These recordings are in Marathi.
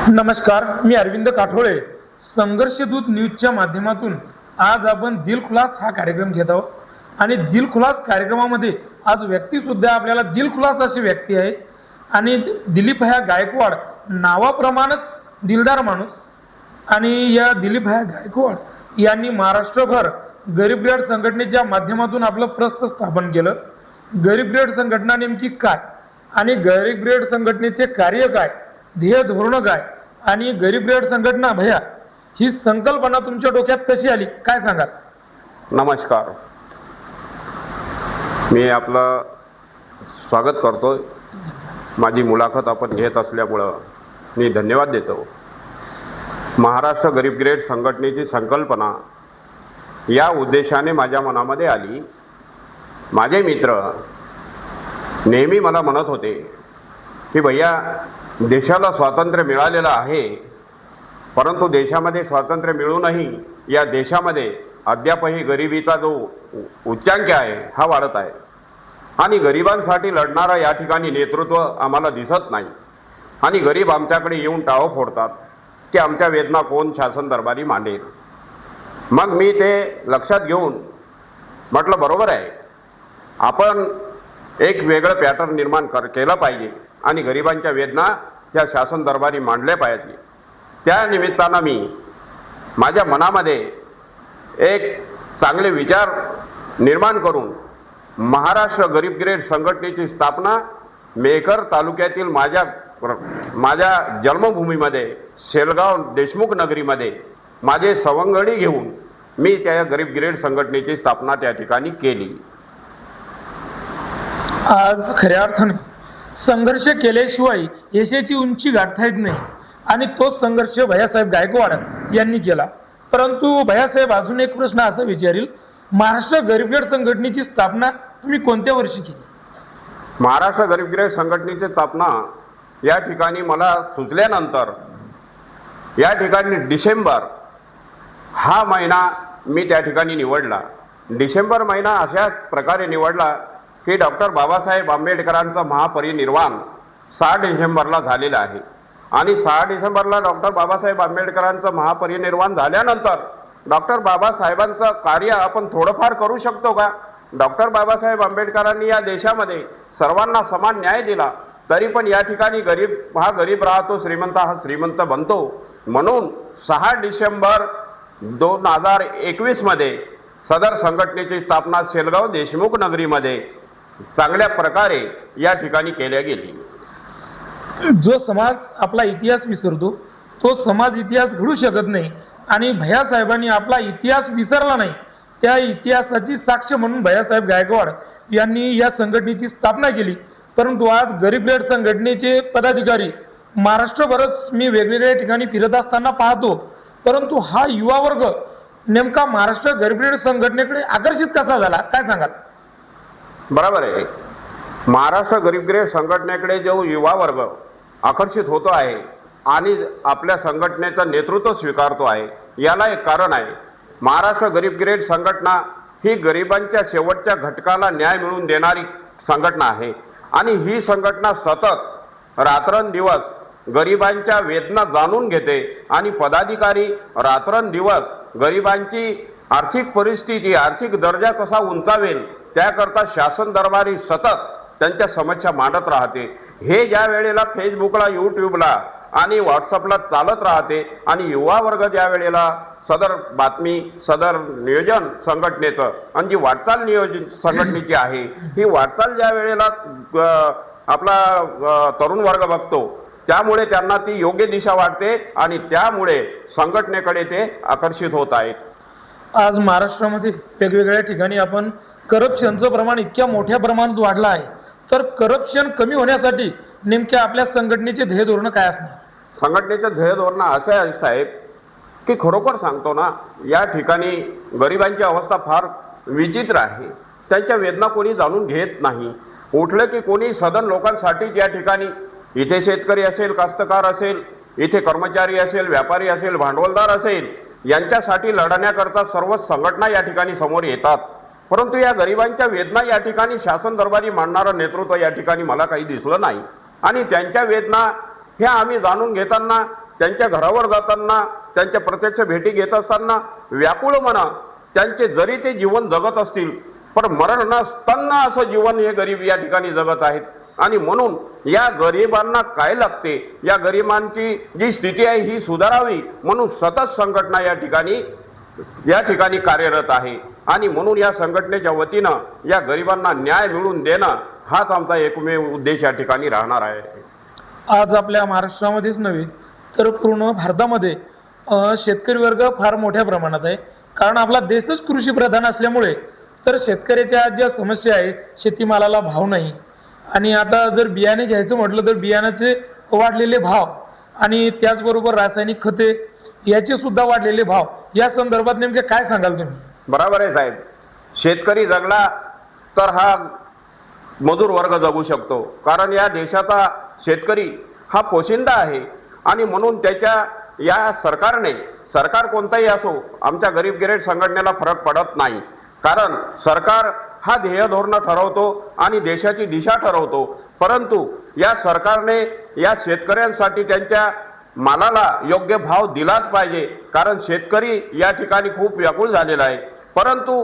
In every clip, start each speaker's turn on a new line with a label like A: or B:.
A: नमस्कार, मी अरविंद काठोळे. संघर्षदूत न्यूजच्या माध्यमातून आज आपण दिलखुलास हा कार्यक्रम घेत आहोत आणि दिलखुलास कार्यक्रमामध्ये आज व्यक्ती सुद्धा आपल्याला दिलखुलास अशी व्यक्ती आहे आणि दिलीप ह्या गायकवाड नावाप्रमाणेच दिलदार माणूस. आणि या दिलीप ह्या गायकवाड यांनी महाराष्ट्रभर गरीब रथ संघटनेच्या माध्यमातून आपलं प्रस्थ स्थापन केलं. गरीब रथ संघटना नेमकी काय आणि गरीब रथ संघटनेचे कार्य काय, ध्येय धोरण काय आणि गरीब रथ संघटना भैया ही संकल्पना तुमच्या डोक्यात कशी आली, काय सांगाल?
B: नमस्कार, मी आपलं स्वागत करतो. माझी मुलाखत आपण घेत असल्यामुळं मी धन्यवाद देतो. महाराष्ट्र गरीब रथ संघटनेची संकल्पना या उद्देशाने माझ्या मनामध्ये आली. माझे मित्र नेहमी मला म्हणत होते की भैया, देशाला स्वातंत्र्य मिळालेलं आहे, परंतु देशामध्ये स्वातंत्र्य मिळूनही या देशामध्ये अद्यापही गरिबीचा जो उच्चांक आहे हा वाढत आहे आणि गरिबांसाठी लढणारा या ठिकाणी नेतृत्व आम्हाला दिसत नाही आणि गरीब आमच्याकडे येऊन टाळं फोडतात की आमच्या वेदना कोण शासन दरबारी मांडेल. मग मी ते लक्षात घेऊन म्हटलं बरोबर आहे, आपण एक वेगळं पॅटर्न निर्माण केलं पाहिजे आणि गरिबांच्या वेदना त्या शासन दरबारी मांडल्या पाहिजे. त्या निमित्तानं मी माझ्या मनामध्ये एक चांगले विचार निर्माण करून महाराष्ट्र गरीब रथ संघटनेची स्थापना मेहकर तालुक्यातील माझ्या जन्मभूमीमध्ये शेलगाव देशमुख नगरीमध्ये माझे सवंगडी घेऊन मी त्या गरीब रथ संघटनेची स्थापना त्या ठिकाणी केली.
A: आज खऱ्या अर्थाने संघर्ष केल्याशिवाय यशाची उंची गाठता येत नाही आणि तोच संघर्ष भैयासाहेब गायकवाड यांनी केला. परंतु भैयासाहेब, अजून एक प्रश्न असा विचारील, महाराष्ट्र गरीब रथ संघटनेची स्थापना तुम्ही कोणत्या वर्षी केली?
B: महाराष्ट्र गरीब रथ संघटनेची स्थापना या ठिकाणी मला सुचल्यानंतर या ठिकाणी डिसेंबर हा महिना मी त्या ठिकाणी निवडला. डिसेंबर महिना अशा प्रकारे निवडला की डॉक्टर बाबासाहेब आंबेडकरांचं महापरिनिर्वाण 6 डिसेंबरला झालेलं आहे आणि 6 डिसेंबरला डॉक्टर बाबासाहेब आंबेडकरांचं महापरिनिर्वाण झाल्यानंतर डॉक्टर बाबासाहेबांचं कार्य आपण थोडंफार करू शकतो का? डॉक्टर बाबासाहेब आंबेडकरांनी या देशामध्ये सर्वांना समान न्याय दिला, तरी पण या ठिकाणी गरीब हा गरीब राहतो, श्रीमंत हा श्रीमंत बनतो. म्हणून 6 डिसेंबर 2021 मध्ये सदर संघटनेची स्थापना शेलगाव देशमुख नगरीमध्ये चांगल्या प्रकारे या ठिकाणी केल्या गेली.
A: जो समाज आपला इतिहास विसरतो तो समाज इतिहास घडू शकत नाही आणि भैयासाहेबांनी आपला इतिहास विसरला नाही, त्या इतिहासाची साक्ष म्हणून भैयासाहेब गायकवाड यांनी या संघटनेची स्थापना केली. परंतु आज गरीब रथ संघटनेचे पदाधिकारी महाराष्ट्रभरच मी वेगवेगळ्या ठिकाणी फिरत असताना पाहतो, परंतु हा युवा वर्ग नेमका महाराष्ट्र गरीब रथ संघटनेकडे आकर्षित कसा झाला, काय सांगाल?
B: बरोबर आहे, महाराष्ट्र गरीब रथ संघटनेकडे जो युवा वर्ग आकर्षित होतो आहे आणि आपल्या संघटनेचं नेतृत्व स्वीकारतो आहे, याला एक कारण आहे. महाराष्ट्र गरीब रथ संघटना ही गरिबांच्या शेवटच्या घटकाला न्याय मिळवून देणारी संघटना आहे आणि ही संघटना सतत रात्रंदिवस गरिबांच्या वेदना जाणून घेते आणि पदाधिकारी रात्रंदिवस गरिबांची आर्थिक परिस्थिती, आर्थिक दर्जा कसा उंचावेल त्याकरता शासन दरबारी सतत त्यांच्या समस्या मांडत राहते. हे ज्या वेळेला फेसबुकला, यूट्यूबला आणि व्हॉट्सअपला चालत राहते आणि युवा वर्ग ज्या वेळेला सदर बातमी, सदर नियोजन संघटनेचं आणि जी वाटचाल नियोजन संघटनेची आहे, ही वाटचाल ज्या वेळेला आपला तरुण वर्ग बघतो, त्यामुळे त्यांना ती योग्य दिशा वाटते आणि त्यामुळे संघटनेकडे ते आकर्षित होत आहेत.
A: आज महाराष्ट्रामध्ये वेगवेगळ्या ठिकाणी आपण करप्शनचं प्रमाण इतक्या मोठ्या प्रमाणात वाढलं आहे, तर करप्शन कमी होण्यासाठी नेमक्या आपल्या संघटनेचे ध्येय धोरण काय असणार?
B: संघटनेचं ध्येय धोरण असं आहे साहेब की खरोखर सांगतो ना, या ठिकाणी गरिबांची अवस्था फार विचित्र आहे. त्यांच्या वेदना कोणी जाणून घेत नाही. उठलं की कोणी सदन लोकांसाठी या ठिकाणी, इथे शेतकरी असेल, कास्तकार असेल, इथे कर्मचारी असेल, व्यापारी असेल, भांडवलदार असेल, यांच्यासाठी लढण्याकरता सर्व संघटना या ठिकाणी समोर येतात. परंतु या गरिबांच्या वेदना या ठिकाणी शासन दरबारी मांडणारं नेतृत्व या ठिकाणी मला काही दिसलं नाही. आणि त्यांच्या वेदना ह्या आम्ही जाणून घेताना, त्यांच्या घरावर जाताना, त्यांच्या प्रत्यक्ष भेटी घेत असताना व्याकुळ म्हणा, त्यांचे जरी ते जीवन जगत असतील पण मरण नसताना असं जीवन हे गरीब या ठिकाणी जगत आहेत. आणि म्हणून या गरिबांना काय लागते, या गरिबांची जी स्थिती आहे ही सुधारावी म्हणून सतत संघटना या ठिकाणी कार्यरत आहे. आणि म्हणून या संघटनेच्या वतीनं या गरिबांना न्याय मिळवून देणं हाच आमचा एकमेव उद्देश या ठिकाणी राहणार आहे.
A: आज आपल्या महाराष्ट्रामध्येच नव्हे तर पूर्ण भारतामध्ये शेतकरी वर्ग फार मोठ्या प्रमाणात आहे. कारण आपला देशच कृषी प्रधान असल्यामुळे तर शेतकऱ्याच्या ज्या समस्या आहे, शेतीमालाला भाव नाही, आणि आता जर बियाणे घ्यायचं म्हटलं तर बियाण्याचे वाढलेले भाव आणि त्याचबरोबर रासायनिक खते याचे सुद्धा वाढलेले भाव, या संदर्भात नेमके काय सांगाल तुम्ही?
B: बरोबर आहे साहेब, शेतकरी जगला तर हा मजूर वर्ग जगू शकतो. कारण या देशाचा शेतकरी हा पोशिंदा आहे. आणि म्हणून त्याच्या या सरकार कोणताही असो, आमच्या गरीब गिरेट संघटनेला फरक पडत नाही. कारण सरकार हा ध्येय धोरण ठरवतो आणि देशाची दिशा ठरवतो. परंतु या सरकारने या शेतकऱ्यांसाठी त्यांच्या मालाला योग्य भाव दिलाच पाहिजे. कारण शेतकरी या ठिकाणी खूप व्याकुळ झालेला आहे. परंतु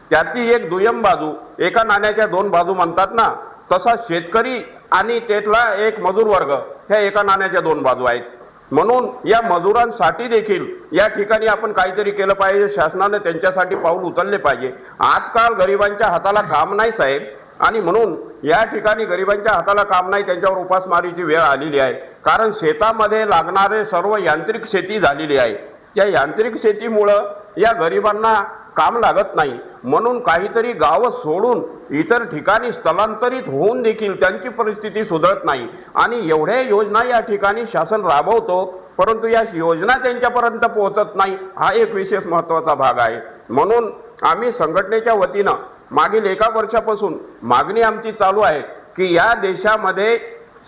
B: त्याची एक दुय्यम बाजू, एका नाण्याच्या दोन बाजू म्हणतात ना, तसा शेतकरी आणि त्यातला एक मजूर वर्ग ह्या एका नाण्याच्या दोन बाजू आहेत. म्हणून या मजुरांसाठी देखील या ठिकाणी आपण काहीतरी केलं पाहिजे. शासनाने त्यांच्यासाठी पाऊल उचलले पाहिजे. आजकाल गरिबांच्या हाताला काम नाही साहेब, आणि म्हणून या ठिकाणी गरिबांच्या हाताला काम नाही, त्यांच्यावर उपासमारीची वेळ आलेली आहे. कारण शेतामध्ये लागणारे सर्व यांत्रिक शेती झालेली आहे. त्या यांत्रिक शेतीमुळं या गरिबांना काम लागत नाही. म्हणून काहीतरी गावं सोडून इतर ठिकाणी स्थलांतरित होऊन देखील त्यांची परिस्थिती सुधारत नाही. आणि एवढ्या योजना या ठिकाणी शासन राबवतो, परंतु या योजना त्यांच्यापर्यंत पोहोचत नाही. हा एक विशेष महत्त्वाचा भाग आहे. म्हणून आम्ही संघटनेच्या वतीनं मागील 1 वर्षापासून मागणी आमची चालू आहे की या देशामध्ये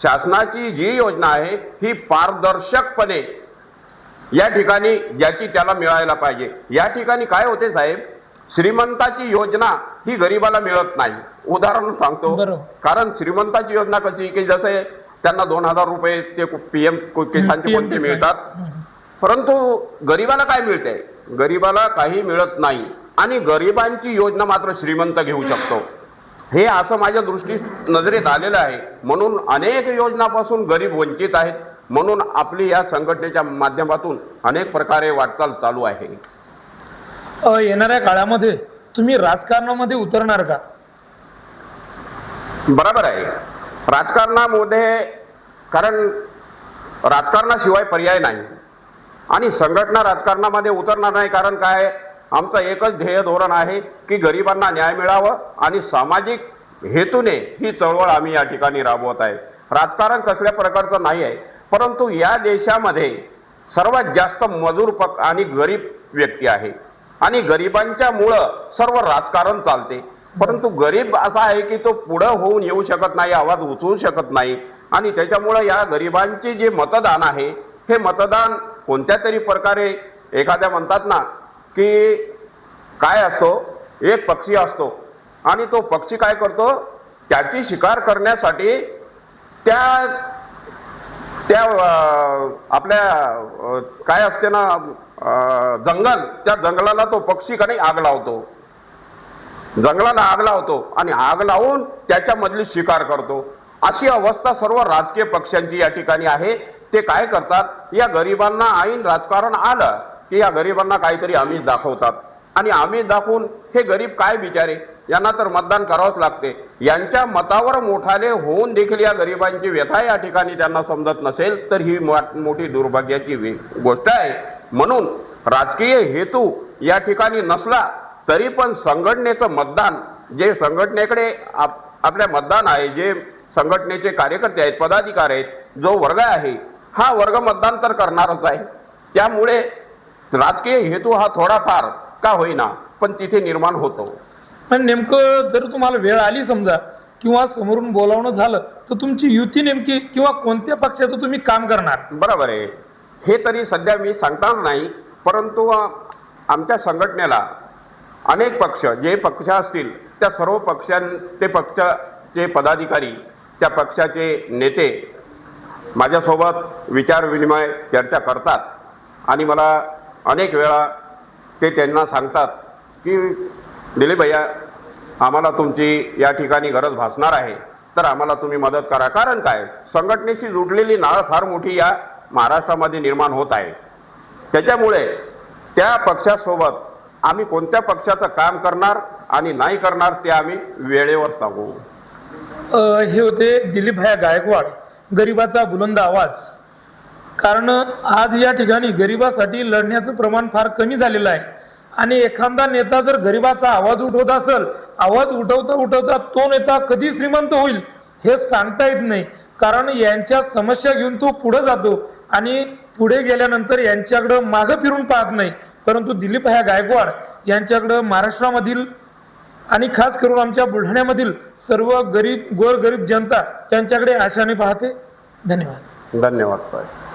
B: शासनाची जी योजना आहे ही पारदर्शकपणे या ठिकाणी ज्याची त्याला मिळायला पाहिजे. या ठिकाणी काय होते साहेब, श्रीमंताची योजना ही गरिबाला मिळत नाही. उदाहरण सांगतो, कारण श्रीमंताची योजना कशी की जसे त्यांना 2000 रुपये ते PM किसानचे कोणते मिळतात, परंतु गरिबाला काय मिळते? गरिबाला काही मिळत नाही. आणि गरिबांची योजना मात्र श्रीमंत घेऊ शकतो. हे असं माझ्या नजरेत आलेलं आहे. म्हणून अनेक योजनापासून गरीब वंचित आहेत. म्हणून आपली या संघटनेच्या माध्यमातून अनेक प्रकारे वाटचाल चालू आहे.
A: येणाऱ्या काळामध्ये तुम्ही राजकारणामध्ये उतरणार का?
B: बरोबर आहे, राजकारणामध्ये, कारण राजकारणाशिवाय पर्याय नाही. आणि संघटना राजकारणामध्ये उतरणार नाही. कारण काय, आमचं एकच ध्येय धोरण आहे की गरिबांना न्याय मिळावं आणि सामाजिक हेतूने ही चळवळ आम्ही या ठिकाणी राबवत आहे. राजकारण कसल्या प्रकारचं नाही आहे. परंतु या देशामध्ये सर्वात जास्त मजूर आणि गरीब व्यक्ती आहे. आणि गरिबांच्या मुळं सर्व राजकारण चालते. परंतु गरीब असा आहे की तो पुढं होऊन येऊ शकत नाही, आवाज उचलू शकत नाही. आणि त्याच्यामुळं या गरिबांचे जे मतदान आहे, हे मतदान कोणत्या तरी प्रकारे, एखाद्या म्हणतात ना की काय असतो, एक पक्षी असतो आणि तो पक्षी काय करतो, त्याची शिकार करण्यासाठी त्या आपल्या काय असते ना जंगल, त्या जंगलाला तो पक्षी का नाही आग लावतो, जंगलाला आग लावतो आणि आग लावून त्याच्यामधली शिकार करतो. अशी अवस्था सर्व राजकीय पक्षांची या ठिकाणी आहे. ते काय करतात, या गरिबांना ऐन राजकारण आलं की या गरिबांना काहीतरी आमिष दाखवतात. आणि आमिष दाखवून हे गरीब काय बिचारे, यांना तर मतदान करावंच लागते. यांच्या मतावर मोठाले होऊन देखील या गरिबांची व्यथा या ठिकाणी त्यांना समजत नसेल तर ही मोठी दुर्भाग्याची गोष्ट आहे. म्हणून राजकीय हेतू या ठिकाणी नसला तरी पण संघटनेचं मतदान, जे संघटनेकडे आपल्या मतदान आहे, जे संघटनेचे कार्यकर्ते आहेत, पदाधिकारी आहेत, जो वर्ग आहे, हा वर्ग मतदान तर करणारच आहे. त्यामुळे राजकीय हेतू हा थोडाफार का होईना पण तिथे निर्माण होतो.
A: पण नेमकं जर तुम्हाला वेळ आली समजा किंवा समोरून बोलावणं झालं तर तुमची युती नेमकी किंवा कोणत्या पक्षाचं तुम्ही काम करणार?
B: बरोबर आहे, हे तरी सध्या मी सांगणार नाही. परंतु आमच्या संघटनेला अनेक पक्ष, जे पक्ष असतील त्या सर्व पक्षांचे पक्षाचे पदाधिकारी त्या पक्षाचे नेते माझ्यासोबत विचारविनिमय चर्चा करतात आणि मला अनेक वेळा ते त्यांना सांगतात की दिलीप भैया, आम्हाला तुमची या ठिकाणी गरज भासणार आहे, तर आम्हाला तुम्ही मदत करा. कारण काय, संघटनेशी जुडलेली नाळ फार मोठी या महाराष्ट्रामध्ये निर्माण होत आहे. त्याच्यामुळे त्या पक्षासोबत आम्ही कोणत्या पक्षाचं काम करणार आणि नाही करणार ते आम्ही वेळेवर सांगू.
A: हे होते दिलीप भैया गायकवाड, गरिबाचा बुलंद आवाज. कारण आज या ठिकाणी गरिबासाठी लढण्याचं प्रमाण फार कमी झालेलं आहे आणि एखादा नेता जर गरिबाचा आवाज उठवत असेल, आवाज उठवता उठवता तो नेता कधी श्रीमंत होईल हे सांगता येत नाही. कारण यांच्या समस्या घेऊन तो पुढे जातो आणि पुढे गेल्यानंतर यांच्याकडे मागं फिरून पाहत नाही. परंतु दिलीप भैया गायकवाड यांच्याकडे महाराष्ट्रामधील आणि खास करून आमच्या बुलढाण्यामधील सर्व गरीब गोरगरीब जनता त्यांच्याकडे आशाने पाहते. धन्यवाद.
B: धन्यवाद साहेब.